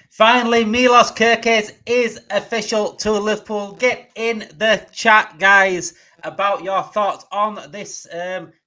Finally, Milos Kerkez is official to Liverpool. Get in the chat, guys, about your thoughts on this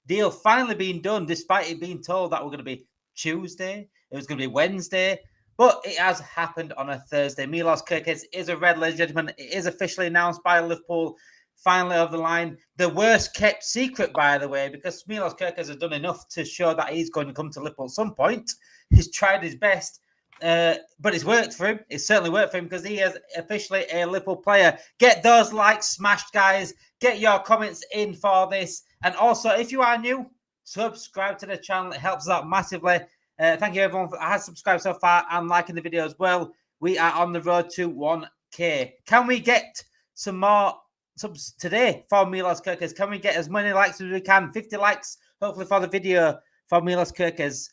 deal finally being done, despite it being told that we're going to be Tuesday. It was going to be Wednesday, but it has happened on a Thursday. Milos Kerkez is a red, ladies and gentlemen. It is officially announced by Liverpool. Finally over the line. The worst kept secret, by the way, because Milos Kerkez has done enough to show that he's going to come to Liverpool at some point. He's tried his best. But it's worked for him. It's certainly worked for him because he is officially a Liverpool player. Get those likes smashed, guys. Get your comments in for this. And also, if you are new, subscribe to the channel. It helps us out massively. Thank you, everyone, who has subscribed so far and liking the video as well. We are on the road to 1K. Can we get some more subs today for Milos Kerkez? Can we get as many likes as we can? 50 likes, hopefully, for the video for Milos Kerkez.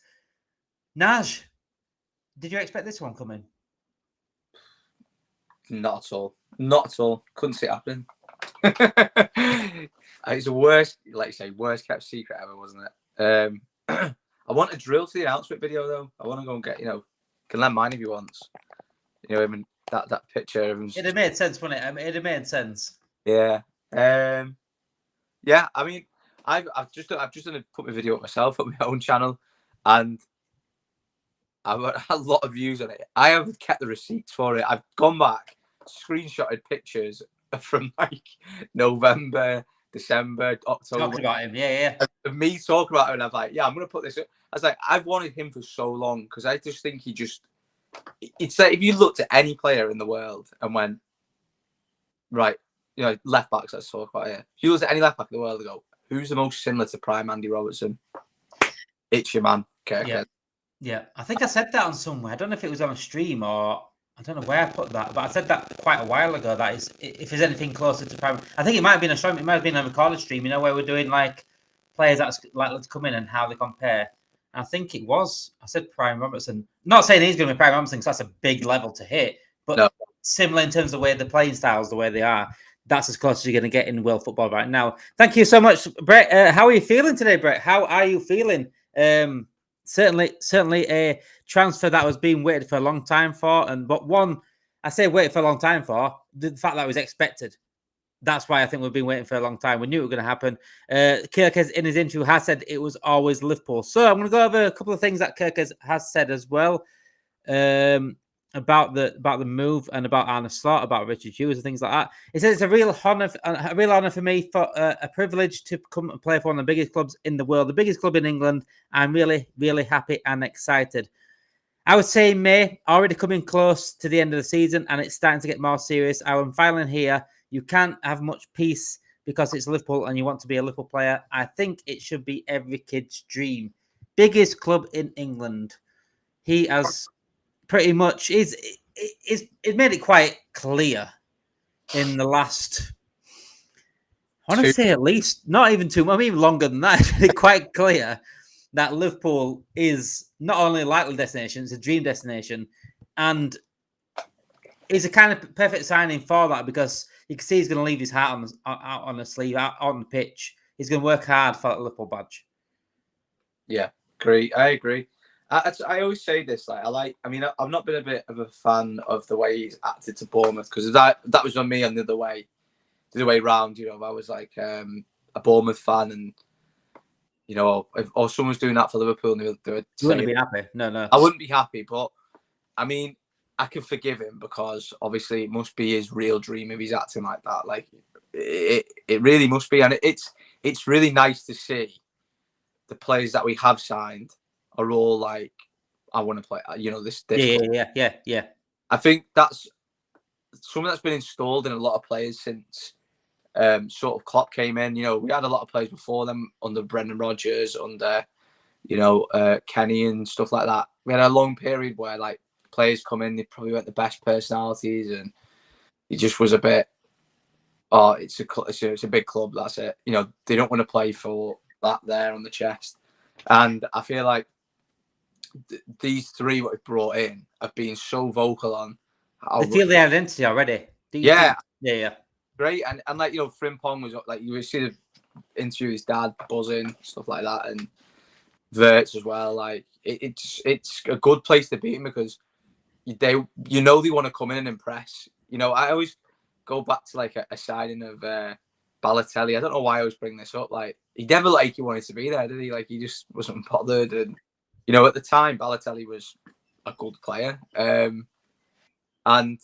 Naj, did you expect this one coming? Not at all. Not at all. Couldn't see it happening. It's the worst, like you say, worst kept secret ever, wasn't it? I want a drill to the announcement video though. I want to go and get, can lend mine if you want. I mean that picture. It'd have made sense, wouldn't it? I mean, it'd have made sense. Yeah. Yeah. I mean, I've just done put my video up myself on my own channel, and I've got a lot of views on it. I have kept the receipts for it. I've gone back, screenshotted pictures from like November, December, October. Talking about him, yeah. Of me talking about him, and I'm like, yeah, I'm going to put this up. I was like, I've wanted him for so long because I just think it's like if you looked at any player in the world and went, right, left backs, let's talk about it. If you looked at any left back in the world and go, who's the most similar to prime Andy Robertson? It's your man, Kerkez. Yeah, I think I said that on somewhere. I don't know if it was on a stream or I don't know where I put that, but I said that quite a while ago. That is, if there's anything closer to prime, I think it might have been a stream. It might have been a recorded stream. Where we're doing like players that's likely to come in and how they compare. And I think it was. I said prime Robertson. Not saying he's going to be prime Robertson because that's a big level to hit, but similar in terms of the way the playing styles, the way they are. That's as close as you're going to get in world football right now. Thank you so much, Brett. How are you feeling today, Brett? How are you feeling? Certainly a transfer that was being waited for a long time for. But one, I say waited for a long time for, the fact that it was expected. That's why I think we've been waiting for a long time. We knew it was going to happen. Kerkez, in his interview, has said it was always Liverpool. So I'm going to go over a couple of things that Kerkez has said as well about the move and about Arne Slot, about Richard Hughes and things like that. He says it's a real honor for me, for a privilege to come and play for one of the biggest clubs in the world, the biggest club in England. I'm really, really happy and excited. I would say May, already coming close to the end of the season, and it's starting to get more serious. I'm filing here. You can't have much peace because it's Liverpool and you want to be a Liverpool player. I think it should be every kid's dream. Biggest club in England. He has pretty much he's made it quite clear in the last, I want to say at least, not even 2 months, even longer than that. It's quite clear that Liverpool is not only a likely destination, it's a dream destination. And it's a kind of perfect signing for that because you can see he's going to leave his heart on the sleeve, out on the pitch. He's going to work hard for that Liverpool badge. Yeah, agree. I agree. I always say this, I've not been a bit of a fan of the way he's acted to Bournemouth because that was on me on the other way round. I was like a Bournemouth fan, and if someone's doing that for Liverpool, and they were you wouldn't be happy. No, I wouldn't be happy. But I mean, I can forgive him because obviously it must be his real dream if he's acting like that. Like it really must be, and it's really nice to see the players that we have signed are all like, I want to play. This. Yeah. I think that's something that's been installed in a lot of players since sort of Klopp came in. We had a lot of players before them under Brendan Rodgers, under Kenny and stuff like that. We had a long period where like players come in, they probably weren't the best personalities, and it just was a bit. Oh, it's a big club. That's it. They don't want to play for that there on the chest, and I feel like these three what we've brought in have been so vocal on how they feel the identity already. Yeah. Great. And like Frimpong was like, you see the interview his dad buzzing, stuff like that, and Verts as well. Like it's a good place to be in because they want to come in and impress. I always go back to like a signing of Balotelli. I don't know why I always bring this up. Like he never he wanted to be there, did he? Like he just wasn't bothered. And at the time, Balotelli was a good player. And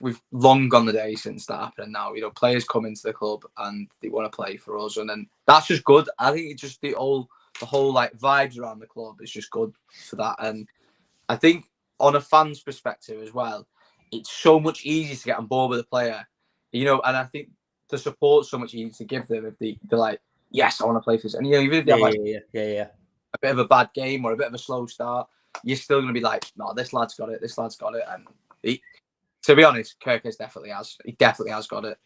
we've long gone the day since that happened. Now players come into the club and they want to play for us, and then that's just good. I think it's just the whole like vibes around the club is just good for that. And I think on a fan's perspective as well, it's so much easier to get on board with a player, and I think the support's so much easier to give them if they're like, yes, I want to play for this. And even if they have a bit of a bad game or a bit of a slow start, you're still going to be like, no, this lad's got it. This lad's got it. And to be honest, Kerkez definitely has. He definitely has got it.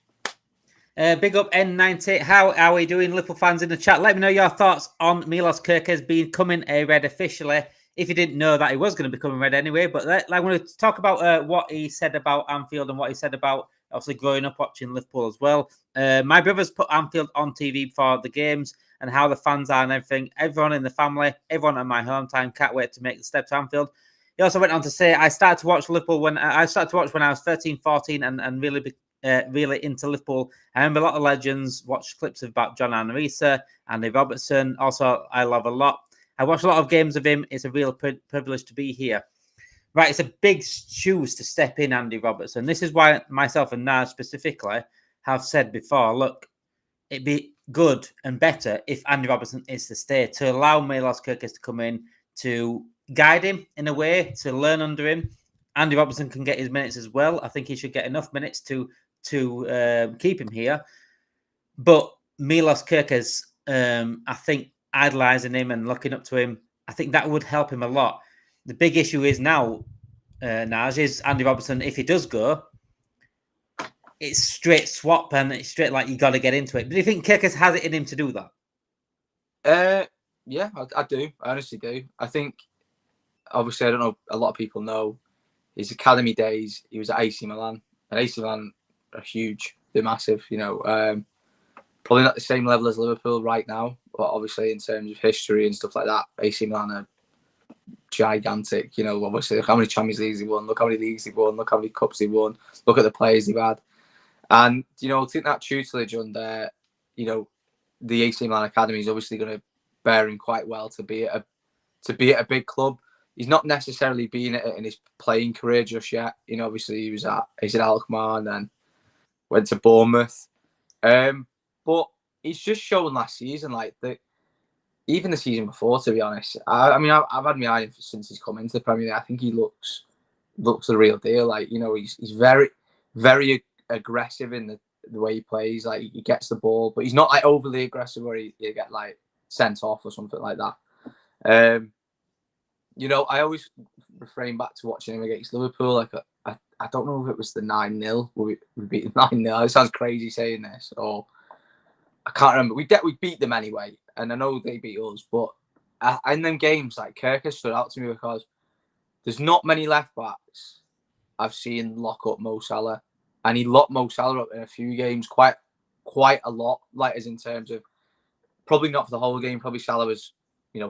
Big up N90. How are we doing, Liverpool fans in the chat? Let me know your thoughts on Milos Kerkez becoming a Red officially. If you didn't know that he was going to become a Red anyway, but I want to talk about what he said about Anfield and what he said about obviously growing up watching Liverpool as well. My brothers put Anfield on TV for the games and how the fans are and everything. Everyone in the family, everyone in my hometown can't wait to make the step to Anfield. He also went on to say, I started to watch Liverpool when I was 13, 14 and really into Liverpool. I remember a lot of legends, watched clips about John Anarisa, Andy Robertson. Also, I love a lot. I watched a lot of games of him. It's a real privilege to be here. Right, it's a big shoes to step in, Andy Robertson. This is why myself and Naz specifically have said before, look, it'd be good and better if Andy Robertson is to stay, to allow Milos Kerkez to come in, to guide him in a way, to learn under him. Andy Robertson can get his minutes as well. I think he should get enough minutes to keep him here. But Milos Kerkez, I think idolising him and looking up to him, I think that would help him a lot. The big issue is now, Naj, is Andy Robertson, if he does go, it's straight swap and it's straight like you got to get into it. But do you think Kerkez has it in him to do that? Yeah, I do. I honestly do. I think, obviously, I don't know, a lot of people know his academy days, he was at AC Milan. And AC Milan are huge. They're massive, probably not the same level as Liverpool right now, but obviously in terms of history and stuff like that, AC Milan are gigantic. Obviously, look how many Champions Leagues they won, look how many leagues they won, look how many cups they won, look at the players they've had. And, I think that tutelage under, the AC Milan Academy is obviously going to bear him quite well to be at a big club. He's not necessarily been at it in his playing career just yet. Obviously he's at Alkmaar and then went to Bournemouth. But he's just shown last season, even the season before, to be honest. I've had my eye on him since he's come into the Premier League. I think he looks the real deal. He's very, very aggressive in the way he plays. He gets the ball, but he's not overly aggressive where he get sent off or something like that. I always refrain back to watching him against Liverpool. I don't know if it was the 9-0. We beat them 9-0. It sounds crazy saying this, or I can't remember. We beat them anyway, and I know they beat us. But in them games, Kerkez stood out to me because there's not many left backs I've seen lock up Mo Salah, and he locked Mo Salah up in a few games quite a lot. As in terms of probably not for the whole game. Probably Salah was,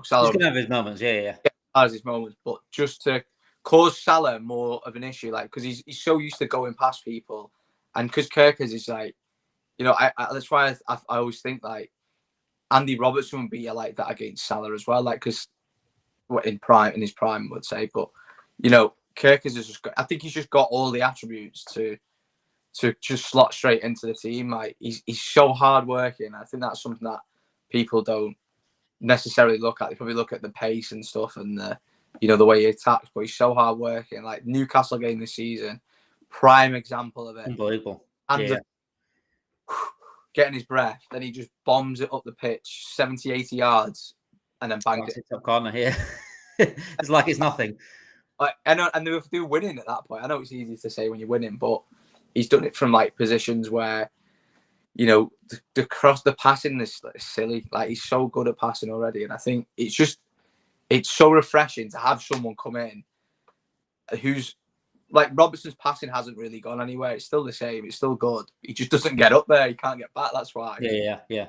Salah. He's gonna have his moments, yeah. Has his moments, but just to cause Salah more of an issue, because he's so used to going past people, and because Kerkez is that's why I always think Andy Robertson would be like that against Salah as well, because in his prime, I would say, but Kerkez has just got, I think he's just got all the attributes to just slot straight into the team. He's so hard working. I think that's something that people don't necessarily look at. They probably look at the pace and stuff and the way he attacks, but he's so hard working. Newcastle game this season, prime example of it. Unbelievable. And getting his breath, then he just bombs it up the pitch 70-80 yards and then bangs it top corner here. It's like it's nothing. I know, and they were winning at that point. I know it's easy to say when you're winning, but he's done it from positions where the passing is silly. He's so good at passing already, and I think it's so refreshing to have someone come in who's Robertson's passing hasn't really gone anywhere. It's still the same. It's still good. He just doesn't get up there. He can't get back. That's why. Yeah.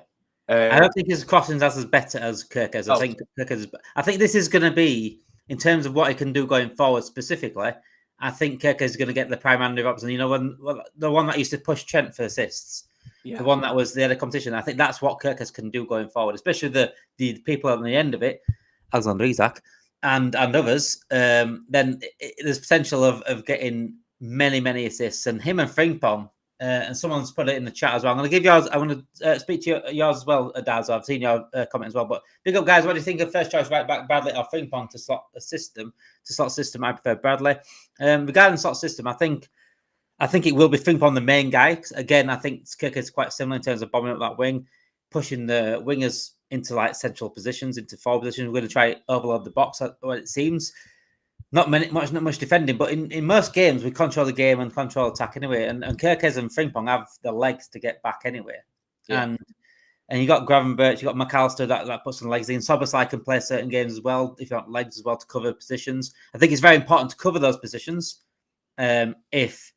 I don't think his crossings as better as Kerkez. I think this is going to be, in terms of what he can do going forward specifically, I think Kerkez is going to get the prime Andy Robertson. You know, the one that used to push Trent for assists, the one that was the other competition. I think that's what Kerkez can do going forward, especially the people on the end of it, Alexander Isak and others. Then there's potential of getting many assists, and him and Frimpong. And someone's put it in the chat as well. I'm going to give yours. I want to speak to yours as well, Daz. I've seen your comment as well. But big up, guys. What do you think of first choice right back Bradley or Frimpong to slot a system? To slot system, I prefer Bradley. Regarding slot system, I think it will be Frimpong the main guy. Again, I think Kerkez is quite similar in terms of bombing up that wing, pushing the wingers into like central positions, into forward positions. We're going to try overload the box. What it seems. Not much defending, but in most games we control the game and control attack anyway. And Kerkez and Frimpong have the legs to get back anyway. Yeah. And you got Gravenberch, you got McAllister that puts some legs in. Soboslai can play certain games as well if you want legs as well to cover positions. I think it's very important to cover those positions. If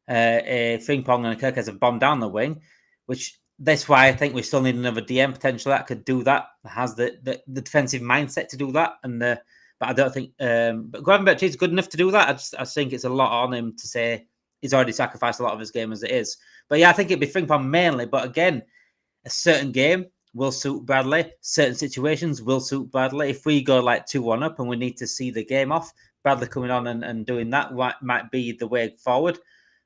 Frimpong and Kerkez have bombed down the wing, which that's why I think we still need another DM potentially that could do that, has the defensive mindset to do that, and but I don't think. But Gravenberch is good enough to do that. I think it's a lot on him to say he's already sacrificed a lot of his game as it is. But yeah, I think it'd be Frimpong mainly. But again, a certain game will suit Bradley. Certain situations will suit Bradley. If we go like 2-1 up and we need to see the game off, Bradley coming on and doing that might be the way forward.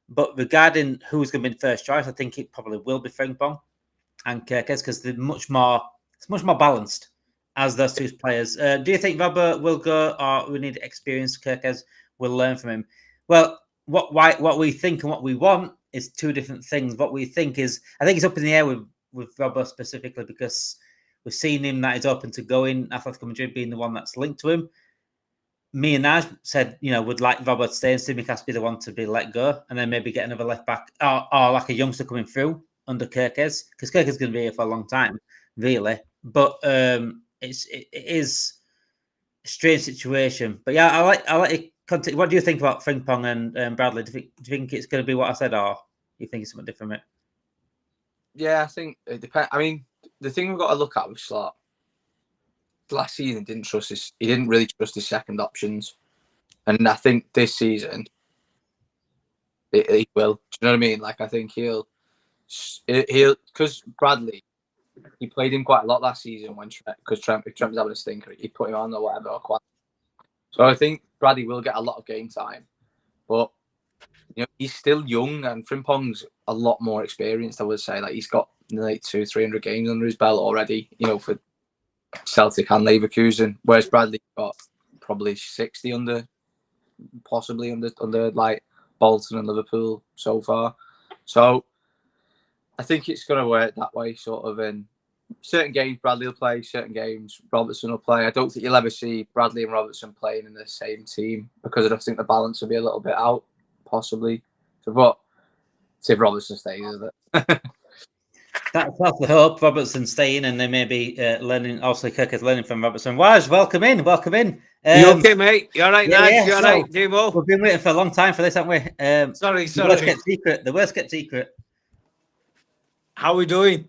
But regarding who's going to be first choice, I think it probably will be Frimpong and Kerkez because they're much more balanced as those two players. Do you think Robert will go, or we need experience? Kerkez will learn from him. Well, what we think and what we want is two different things. What we think is, I think it's up in the air with Robert specifically because we've seen him that is open to going. Atletico Madrid being the one that's linked to him. Me and Naj said, would like Robert to stay and Tsimikas be the one to be let go, and then maybe get another left back or like a youngster coming through under Kerkez because Kerkez is going to be here for a long time, really. But it is a strange situation. But yeah, I like you continue. What do you think about Frimpong and Bradley? Do you think it's going to be what I said, or do you think it's something different? Mate? Yeah, I think it depends. I mean, the thing we've got to look at with Slot last season he didn't really trust his second options, and I think this season he will. Do you know what I mean? Like I think he'll because Bradley. He played him quite a lot last season if Trent was having a stinker, he put him on or whatever. So I think Bradley will get a lot of game time, but he's still young and Frimpong's a lot more experienced. I would say like he's got like 200-300 games under his belt already. For Celtic and Leverkusen, whereas Bradley got probably 60 possibly under like Bolton and Liverpool so far. So I think it's going to work that way, sort of. In certain games, Bradley will play. Certain games, Robertson will play. I don't think you'll ever see Bradley and Robertson playing in the same team because I don't think the balance will be a little bit out, possibly. So, but see if Robertson stays, is it? That's the hope. Robertson staying, and they may be learning. Also, Kerkez learning from Robertson. Waj, welcome in. You okay, mate? You all right, Naj? Yeah, You all right, Demo? We've been waiting for a long time for this, haven't we? Sorry. The worst kept secret. How are we doing?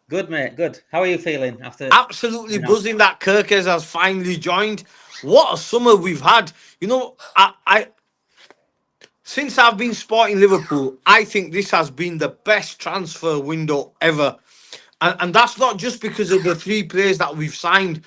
Good, mate. Good. How are you feeling after? Absolutely buzzing that Kerkez has finally joined. What a summer we've had. I since I've been supporting Liverpool, I think this has been the best transfer window ever. And that's not just because of the three players that we've signed.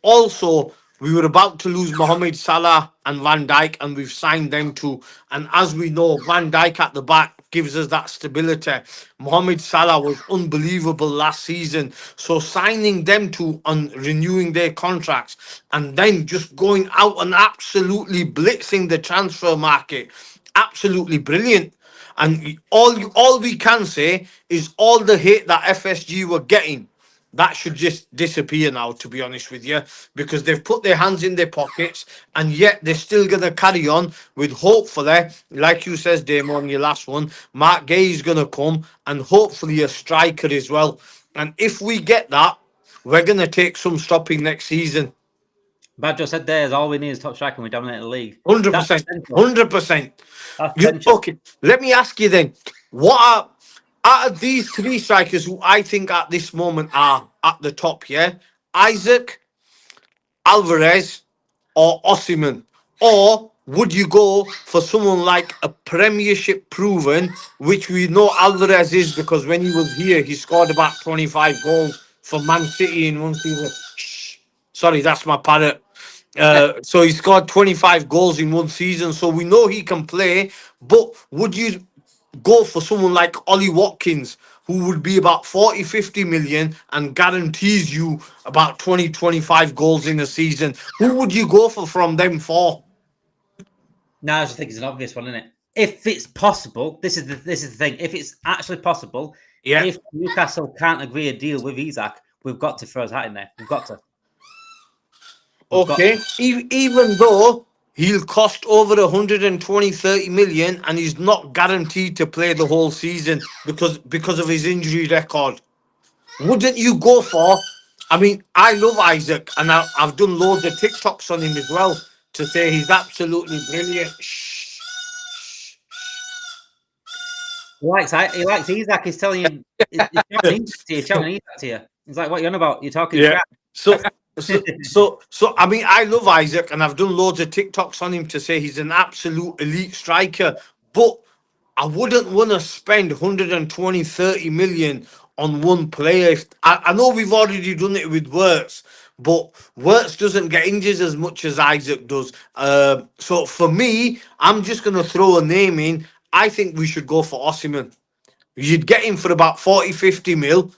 Also, we were about to lose Mohamed Salah and Van Dijk, and we've signed them too. And as we know, Van Dijk at the back gives us that stability. Mohamed Salah was unbelievable last season. So signing them two and renewing their contracts and then just going out and absolutely blitzing the transfer market. Absolutely brilliant. And all we can say is all the hate that FSG were getting, that should just disappear now, to be honest with you, because they've put their hands in their pockets and yet they're still going to carry on with hopefully, like you says, Damo, on your last one, Mark Gay is going to come and hopefully a striker as well. And if we get that, we're going to take some stopping next season. Badger said there's all we need is top striker and we dominate the league. 100%. 100%. Okay, let me ask you then, what are out of these three strikers who I think at this moment are at the top, yeah? Isaac, Alvarez, or Osimhen? Or would you go for someone like a Premiership proven, which we know Alvarez is because when he was here, he scored about 25 goals for Man City in one season. Shh. Sorry, that's my parrot. So he scored 25 goals in one season. So we know he can play. But would you go for someone like Ollie Watkins, who would be about 40, 50 million and guarantees you about 20, 25 goals in a season? Who would you go for from them four? No, I just think it's an obvious one, isn't it? If it's possible, this is the thing. If it's actually possible, Yeah. if Newcastle can't agree a deal with Isak, we've got to throw his hat in there. We've got to. Okay. Even though he'll cost over 120, 30 million and he's not guaranteed to play the whole season because of his injury record. Wouldn't you go for? I mean, I love Isaac, and I've done loads of TikToks on him as well to say he's absolutely brilliant. Shh. He likes Isak. He's telling you, he's shouting Isak to you. He's like, "What are you on about? You're talking Yeah. crap." So, I mean, I love Isaac, and I've done loads of TikToks on him to say he's an absolute elite striker. But I wouldn't want to spend 120, 30 million on one player. I know we've already done it with Wirtz, but Wirtz doesn't get injured as much as Isaac does. So for me, I'm just going to throw a name in. I think we should go for Osimhen. You'd get him for about 40, 50 mil.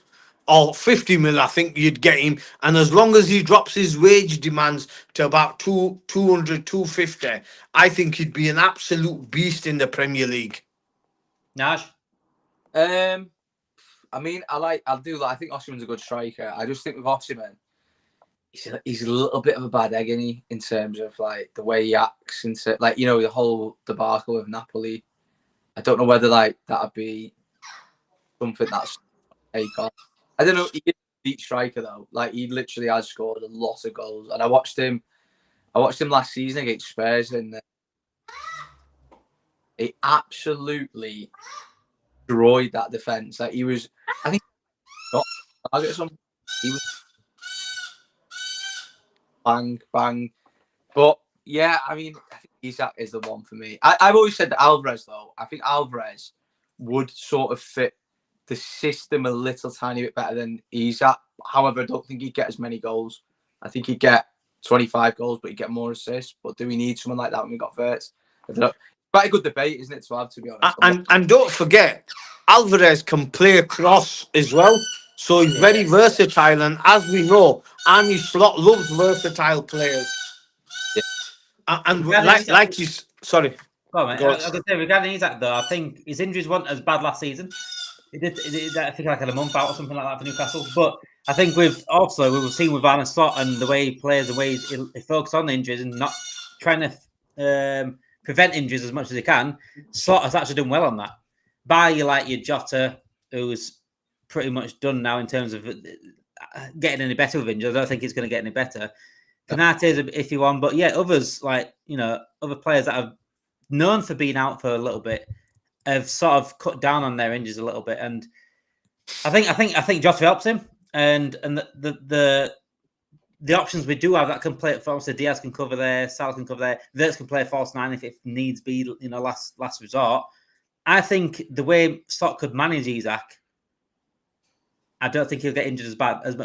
Or 50 mil, I think you'd get him. And as long as he drops his wage demands to about 200, 250, I think he'd be an absolute beast in the Premier League. Nash? I mean, I think Osimhen's a good striker. I just think with Osimhen, he's a little bit of a bad egg, isn't he, in terms of like the way he acts, into like, you know, the whole debacle with Napoli. I don't know whether like that'd be something that's take on. I don't know. He's a deep striker though. Like he literally has scored a lot of goals, and I watched him last season against Spurs, and he absolutely destroyed that defense. Like he was, I think, got target or something. He was bang bang. But yeah, I mean, I think Isak is the one for me. I've always said that Alvarez though. I think Alvarez would sort of fit the system a little tiny bit better than Isak. However, I don't think he'd get as many goals. I think he'd get 25 goals, but he'd get more assists. But do we need someone like that when we got Wirtz? I don't know. Quite a good debate, isn't it, to have, to be honest? And don't forget, Alvarez can play across as well. So he's very versatile. And as we know, Arnie Slot loves versatile players. Yeah. And like he's... Sorry. Well, mate, I was going to say, regarding Isak, though, I think his injuries weren't as bad last season. It did I think, like a month out or something like that for Newcastle. But I think we've seen with Arne Slot and the way he plays, the way he focuses on the injuries and not trying to prevent injuries as much as he can. Slot has actually done well on that. By your Jota, who's pretty much done now in terms of getting any better with injuries. I don't think he's going to get any better. Konate is an iffy one, but yeah, others other players that have known for being out for a little bit have sort of cut down on their injuries a little bit, and I think Jota helps him, and the options we do have that can play. Obviously, Diaz can cover there, Salah can cover there, Wirtz can play false nine if it needs be, last resort. I think the way Slot could manage Isak, I don't think he'll get injured as bad as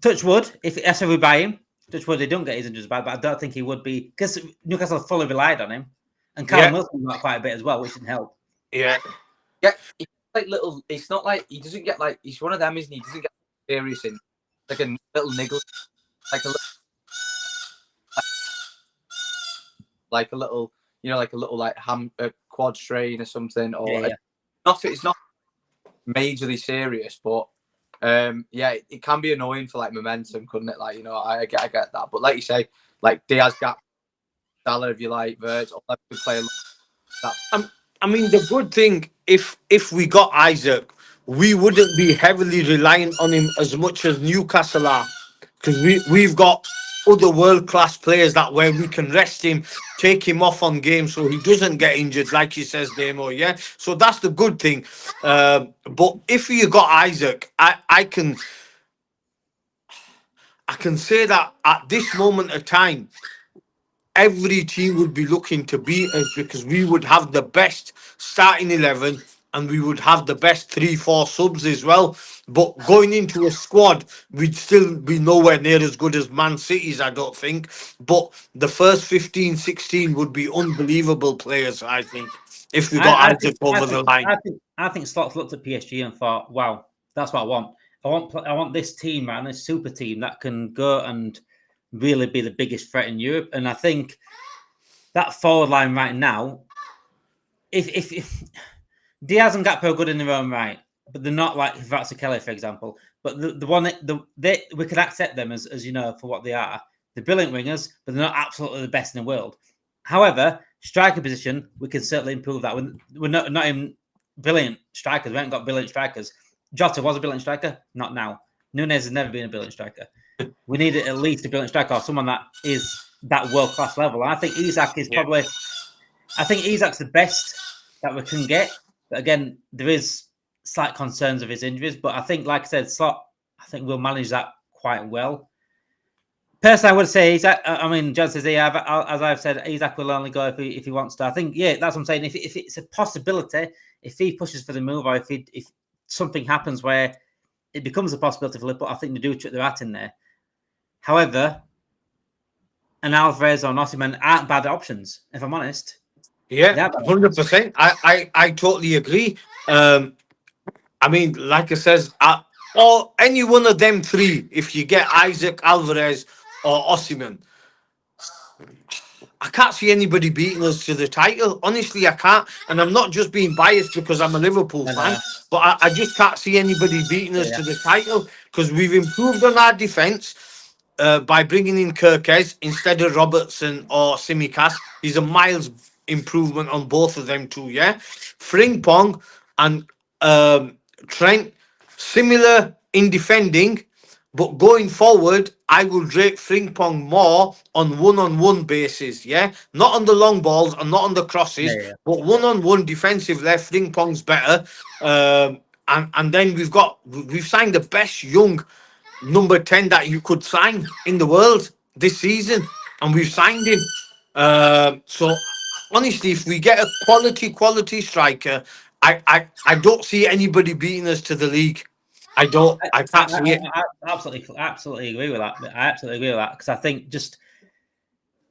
touch wood. If we buy him, touch wood, he don't get his injuries bad, but I don't think he would be, because Newcastle fully relied on him, and Callum Wilson got quite a bit as well, which didn't help. Yeah. He's like little. It's not like he doesn't get like he's one of them, isn't he? He doesn't get serious in like a little niggle, like a little, like quad strain or something, or it's not majorly serious, but it can be annoying for like momentum, couldn't it? Like, I get that, but like you say, like Diaz gap, Salah, if you like, Wirtz, all that could play. I mean, the good thing, if we got Isaac, we wouldn't be heavily reliant on him as much as Newcastle are, because we've got other world-class players that where we can rest him, take him off on games so he doesn't get injured, like he says, Demo, yeah? So that's the good thing. But if you got Isaac, I can say that at this moment of time, every team would be looking to beat us because we would have the best starting 11 and we would have the best 3-4 subs as well. But going into a squad, we'd still be nowhere near as good as Man City's, I don't think. But the first 15, 16 would be unbelievable players, I think, if we got Isaac over the line. I think Slot's looked at PSG and thought, wow, that's what I want. I want this team, man, this super team that can go and really be the biggest threat in Europe. And I think that forward line right now, if Diaz and Gakpo are good in their own right, but they're not like Kelly, for example. But the one we can accept them as you know for what they are. They're brilliant wingers, but they're not absolutely the best in the world. However, striker position, we can certainly improve that. We're not in brilliant strikers. We haven't got brilliant strikers. Jota was a brilliant striker, not now. Nunez has never been a brilliant striker. We need at least a brilliant striker or someone that is that world-class level. And I think Isak is probably... I think Isak's the best that we can get. But again, there is slight concerns of his injuries. But I think, like I said, Slot, I think we'll manage that quite well. Personally, I would say Isak. I mean, John says, as I've said, Isak will only go if he wants to. I think, yeah, that's what I'm saying. If it's a possibility, if he pushes for the move, or if something happens where it becomes a possibility for Liverpool, I think they do chuck their hat in there. However, an Alvarez or Osimhen aren't bad options, if I'm honest. Yeah, 100%. I totally agree. I mean, like I says, or any one of them three, if you get Isaac, Alvarez, or Osimhen, I can't see anybody beating us to the title. Honestly, I can't. And I'm not just being biased because I'm a Liverpool fan, but I just can't see anybody beating us to the title because we've improved on our defence by bringing in Kerkez instead of Robertson or Simicast. He's a miles improvement on both of them too, yeah? Frimpong and Trent, similar in defending, but going forward, I will rate Frimpong more on one-on-one basis, yeah? Not on the long balls and not on the crosses, but one-on-one defensively, Frimpong's better. And then we've signed the best young number 10 that you could sign in the world this season, and we've signed him. So honestly, if we get a quality striker, I don't see anybody beating us to the league. I can't see it. I absolutely agree with that. I absolutely agree with that because I think just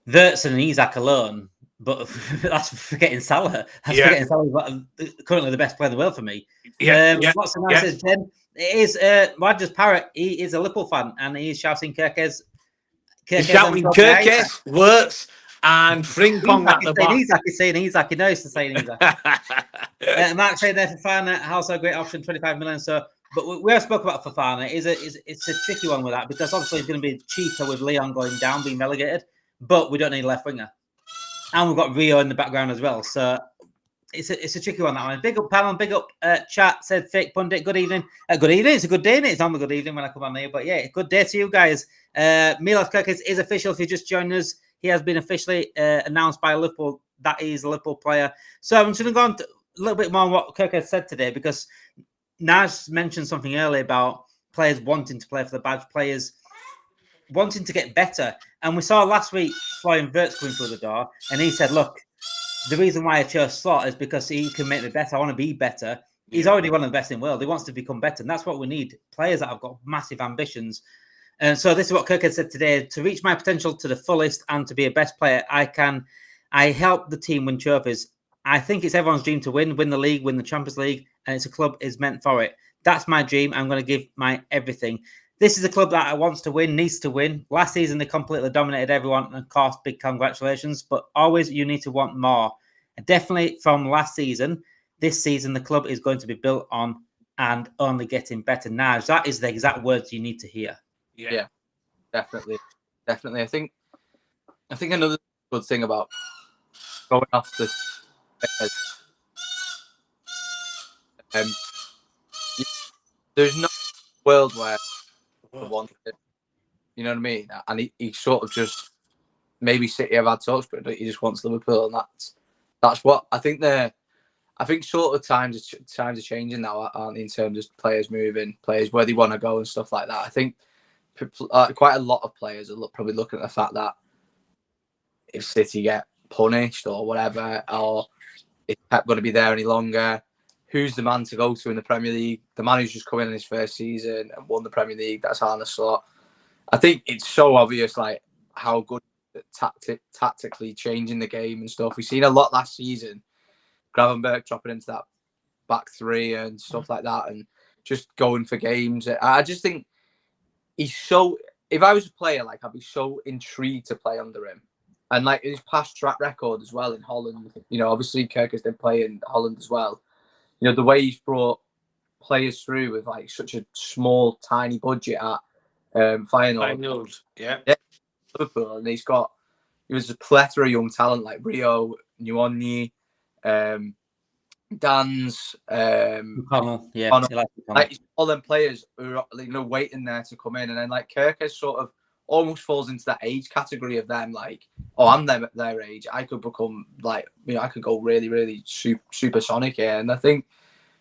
Wirtz and Isak alone, but that's forgetting Salah. Forgetting Salah is currently the best player in the world for me. What's the nice Jen? It is Rogers Parrott. He is a Liverpool fan and he's shouting Kerkez. He's shouting Kerkez, Wirtz, and Frimpong at the back. He's saying Isak. He knows to say Isak. Mark saying there Fofana, also a great option, 25 million. So, but we have spoken about Fofana. It's a tricky one with that because obviously it's going to be cheaper with Leon going down, being relegated. But we don't need a left winger, and we've got Rio in the background as well. So it's a tricky one, that one. Big up panel, big up chat. Said Fake Pundit. Good evening. Good evening. It's a good day, isn't it? It's only good evening when I come on here. But yeah, good day to you guys. Milos Kerkez is official. If you just joined us, he has been officially announced by Liverpool. That is a Liverpool player. So I'm just going to go on to a little bit more on what Kerkez said today because Naj mentioned something earlier about players wanting to play for the badge, players wanting to get better. And we saw last week Florian Wirtz coming through the door, and he said, look, the reason why I chose Slot is because he can make me better. I want to be better. He's already one of the best in the world. He wants to become better. And that's what we need. Players that have got massive ambitions. And so this is what Kerkez said today. To reach my potential to the fullest and to be a best player, I help the team win trophies. I think it's everyone's dream to win the league, win the Champions League, and it's a club is meant for it. That's my dream. I'm going to give my everything. This is a club that wants to win, needs to win. Last season, they completely dominated everyone. And of course, big congratulations. But always, you need to want more. And definitely from last season, this season, the club is going to be built on and only getting better. Now, that is the exact words you need to hear. Yeah, definitely. I think another good thing about going off the there's no world where I wanted it. You know what I mean? And he sort of just maybe City have had talks, but he just wants Liverpool, and that's what I think. I think sort of times are changing now, aren't they, in terms of players moving, players where they want to go and stuff like that. I think quite a lot of players are probably looking at the fact that if City get punished or whatever, or is Pep going to be there any longer? Who's the man to go to in the Premier League? The man who's just come in his first season and won the Premier League, that's Arne Slot. I think it's so obvious, like, how good tactically changing the game and stuff. We've seen a lot last season. Gravenberch dropping into that back three and stuff like that, and just going for games. I just think he's so. If I was a player, like, I'd be so intrigued to play under him, and like his past track record as well in Holland. You know, obviously Kerkez did play in Holland as well. You know, the way he's brought players through with like such a small, tiny budget at Feyenoord. Yeah, Liverpool, and he was a plethora of young talent like Rio, Nyonyi, Dan's, McConnell, yeah, like all them players who are, you know, waiting there to come in, and then like Kerkez sort of almost falls into that age category of them. Like, oh, I'm them at their age. I could become like, you know, I could go really, really supersonic here. And I think,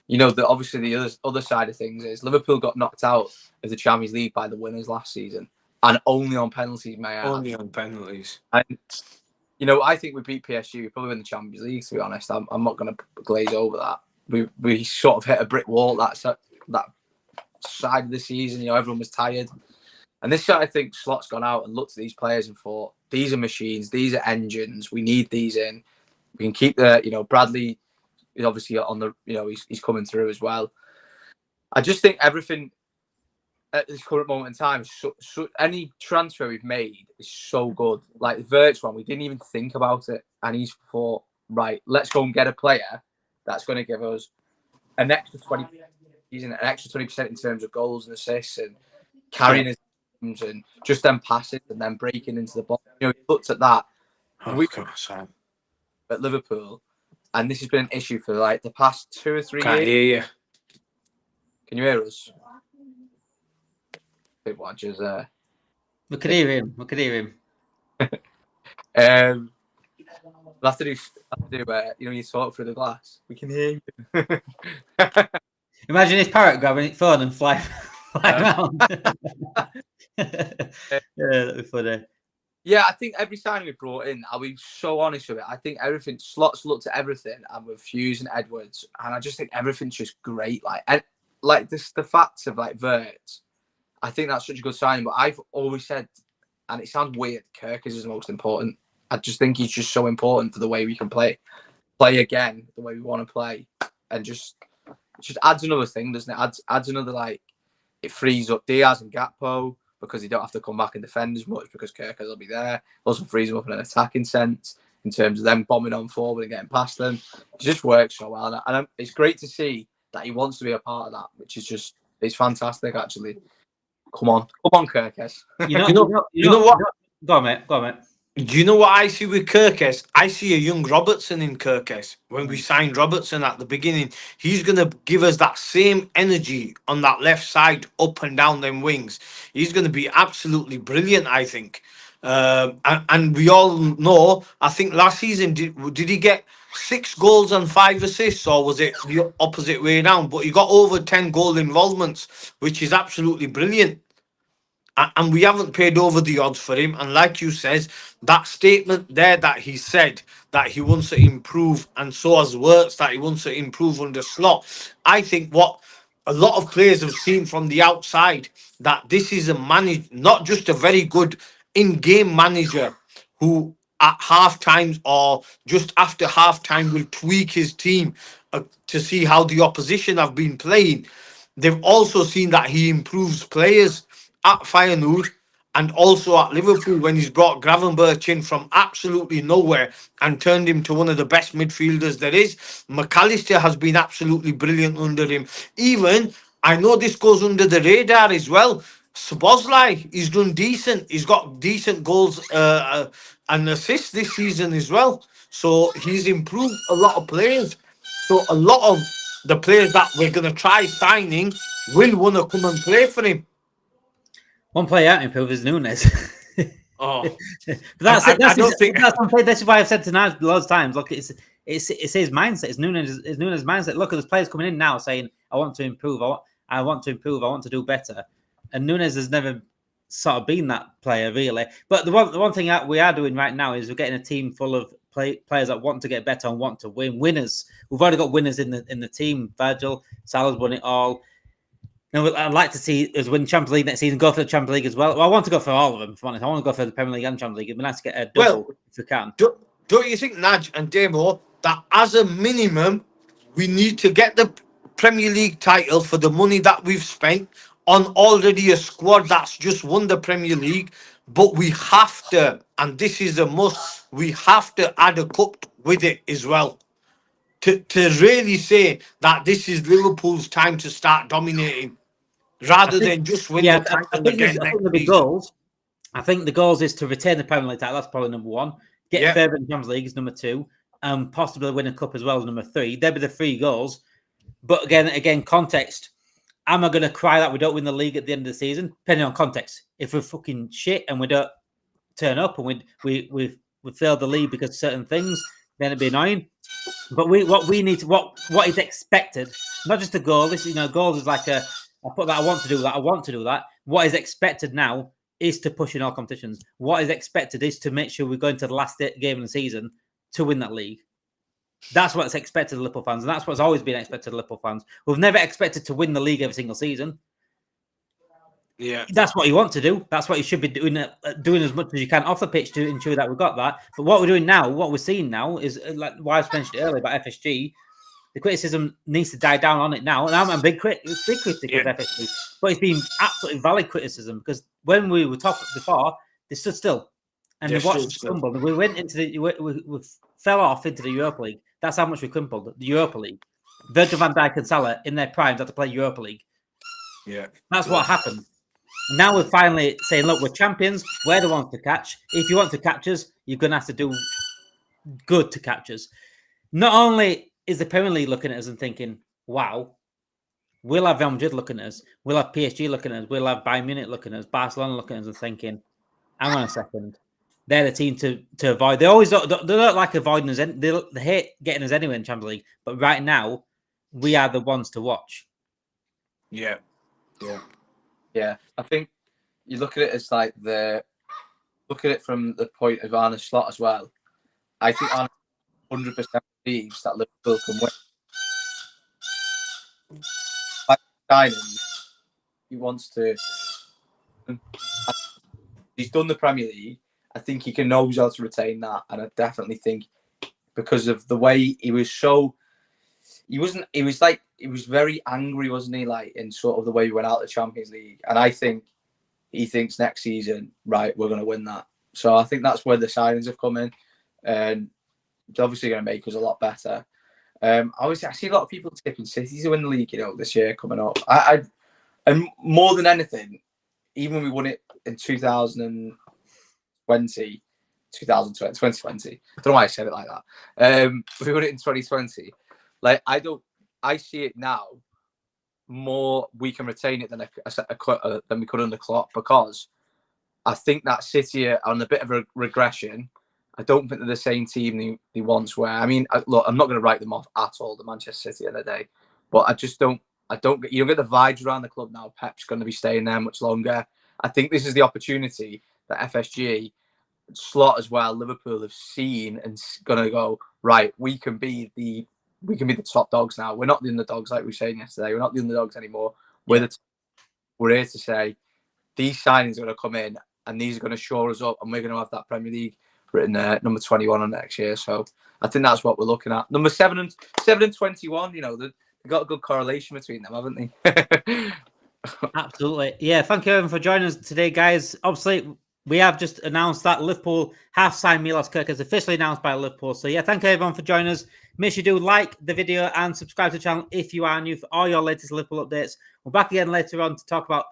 you know, that obviously the other side of things is Liverpool got knocked out of the Champions League by the winners last season, and only on penalties, may I add. Only on penalties. And you know, I think we beat PSG. We probably win the Champions League. To be honest, I'm not going to glaze over that. We sort of hit a brick wall that side of the season. You know, everyone was tired, and this year I think Slot's gone out and looked at these players and thought, these are machines, these are engines. We need these in. We can keep the, you know, Bradley is obviously on the, you know, he's coming through as well. I just think everything at this current moment in time, so any transfer we've made is so good. Like the Wirtz one, we didn't even think about it, and he's thought, right, let's go and get a player that's going to give us an extra 20%, an extra 20% in terms of goals and assists, and carrying his teams, and just then passing and then breaking into the box. You know, he looked at that. At Liverpool, and this has been an issue for like the past 2 or 3 years. Can't hear you. Can you hear us? Big watchers. We could hear him. We could hear him. We'll have to do you know, you talk through the glass. We can hear you. Imagine his parrot grabbing its phone and flying around. Yeah, that'd be funny. Yeah, I think every signing we brought in, I'll be so honest with it. I think everything, Slots looked at everything, and with Hughes and Edwards, and I just think everything's just great. Like, and like this, the facts of like Wirtz, I think that's such a good signing. But I've always said, and it sounds weird, Kerkez is the most important. I just think he's just so important for the way we can play again, the way we want to play, and just adds another thing, doesn't it? Adds another, like, it frees up Diaz and Gakpo because they don't have to come back and defend as much because Kerkez will be there. Also frees them up in an attacking sense in terms of them bombing on forward and getting past them. It just works so well, and it's great to see that he wants to be a part of that, which is just, it's fantastic actually. Come on, Kerkez. You know what? Go on, mate. Do you know what I see with Kerkez? I see a young Robertson in Kerkez. When we signed Robertson at the beginning, he's going to give us that same energy on that left side, up and down them wings. He's going to be absolutely brilliant, I think. And we all know, I think last season, did he get 6 goals and 5 assists, or was it the opposite way around? But he got over 10 goal involvements, which is absolutely brilliant. And we haven't paid over the odds for him. And like you says, that statement there that he said that he wants to improve, and so has Wirtz, that he wants to improve under Slot. I think what a lot of players have seen from the outside, that this is a manager, not just a very good in-game manager who at half-time or just after half-time will tweak his team to see how the opposition have been playing. They've also seen that he improves players at Feyenoord and also at Liverpool when he's brought Gravenberch in from absolutely nowhere and turned him to one of the best midfielders there is. McAllister has been absolutely brilliant under him. Even, I know this goes under the radar as well, Szoboszlai, he's done decent. He's got decent goals and assists this season as well. So he's improved a lot of players. So a lot of the players that we're going to try signing will want to come and play for him. One player out improved is Nunes. Oh, that's why I've said tonight loads of times. Look, it's his mindset. It's Nunes' mindset. Look at those players coming in now saying, "I want to improve. I want to improve. I want to do better." And Nunes has never sort of been that player really. But the one thing that we are doing right now is we're getting a team full of players that want to get better and want to win. Winners. We've already got winners in the team. Virgil, Salah's won it all. Now, I'd like to see us win Champions League next season, go for the Champions League as well. I want to go for all of them, if I'm honest. I want to go for the Premier League and Champions League. It'd be nice to get a double if we can. Don't you think, Naj and Demo, that as a minimum, we need to get the Premier League title for the money that we've spent on already a squad that's just won the Premier League, but we have to, and this is a must, we have to add a cup with it as well. To really say that this is Liverpool's time to start dominating, rather than just win the title again next season. I think the goals is to retain the Premier League title. That's probably number one. Get further in the Champions League is number two. And possibly win a cup as well as number three. They'd be the three goals. But again, context. Am I going to cry that we don't win the league at the end of the season? Depending on context. If we're fucking shit and we don't turn up and we failed the league because of certain things, then it'd be annoying. But what is expected, not just a goal. This, goals is like I want to do that. What is expected now is to push in all competitions. What is expected is to make sure we go into the last game of the season to win that league. That's what's expected of Liverpool fans, and that's what's always been expected of Liverpool fans. We've never expected to win the league every single season. Yeah, that's what you want to do. That's what you should be doing as much as you can off the pitch to ensure that we've got that. But what we're doing now, what we're seeing now, is like Wise mentioned earlier about FSG. The criticism needs to die down on it now, and I'm a big critic of FSG, but it's been absolutely valid criticism because when we were top before, they stood still and they watched us crumble. We went into we fell off into the Europa League. That's how much we crumbled. The Europa League. Virgil van Dijk and Salah in their primes had to play Europa League. Yeah, that's what happened. Now we're finally saying, look, we're champions. We're the ones to catch. If you want to catch us, you're going to have to do good to catch us. Not only is the Premier League looking at us and thinking, wow, we'll have Real Madrid looking at us. We'll have PSG looking at us. We'll have Bayern Munich looking at us. Barcelona looking at us and thinking, hang on a second. They're the team to avoid. They don't like avoiding us. They hate getting us anywhere in Champions League. But right now, we are the ones to watch. Yeah. I think you look at it as like look at it from the point of Arne Slot as well. I think Arne 100% believes that Liverpool can win. By signing, he wants to. He's done the Premier League. I think he knows how to retain that, and I definitely think because of the way he was he was very angry, wasn't he? Like in sort of the way we went out of the Champions League, and I think he thinks next season, right, we're going to win that. So I think that's where the signings have come in, and it's obviously going to make us a lot better. Obviously, I see a lot of people tipping City to win the league, this year coming up. And more than anything, even when we won it in 2020. I don't know why I said it like that. We won it in 2020. Like I see it now more we can retain it than we could under Klopp, because I think that City are on a bit of a regression. I don't think they're the same team they once were. I mean, look, I'm not going to write them off at all, the Manchester City of the day, but I just don't. You don't get the vibes around the club now. Pep's going to be staying there much longer. I think this is the opportunity that FSG, Slot as well, Liverpool have seen and going to go, right, we can be the top dogs now. We're not the underdogs like we were saying yesterday. We're not the underdogs anymore. We're here to say these signings are going to come in and these are going to shore us up, and we're going to have that Premier League written number 21 on next year. So I think that's what we're looking at. Number 7 and 21. They've got a good correlation between them, haven't they? Absolutely. Yeah. Thank you everyone for joining us today, guys. Obviously, we have just announced that Liverpool have signed Milos Kerkez, officially announced by Liverpool. So yeah, thank you everyone for joining us. Make sure you do like the video and subscribe to the channel if you are new for all your latest Liverpool updates. We're back again later on to talk about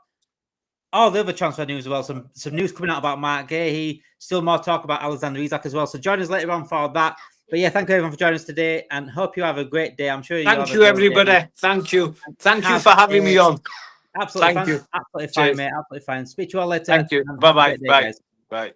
all the other transfer news as well. Some news coming out about Mark Gahey. Still more talk about Alexander Isak as well. So join us later on for that. But yeah, thank you everyone for joining us today, and hope you have a great day. I'm sure you. Thank you, everybody. Day. Thank you for having me on. Absolutely, thank you. Absolutely fine, mate. Absolutely fine. Speak to you all later. Thank you. Bye. Bye.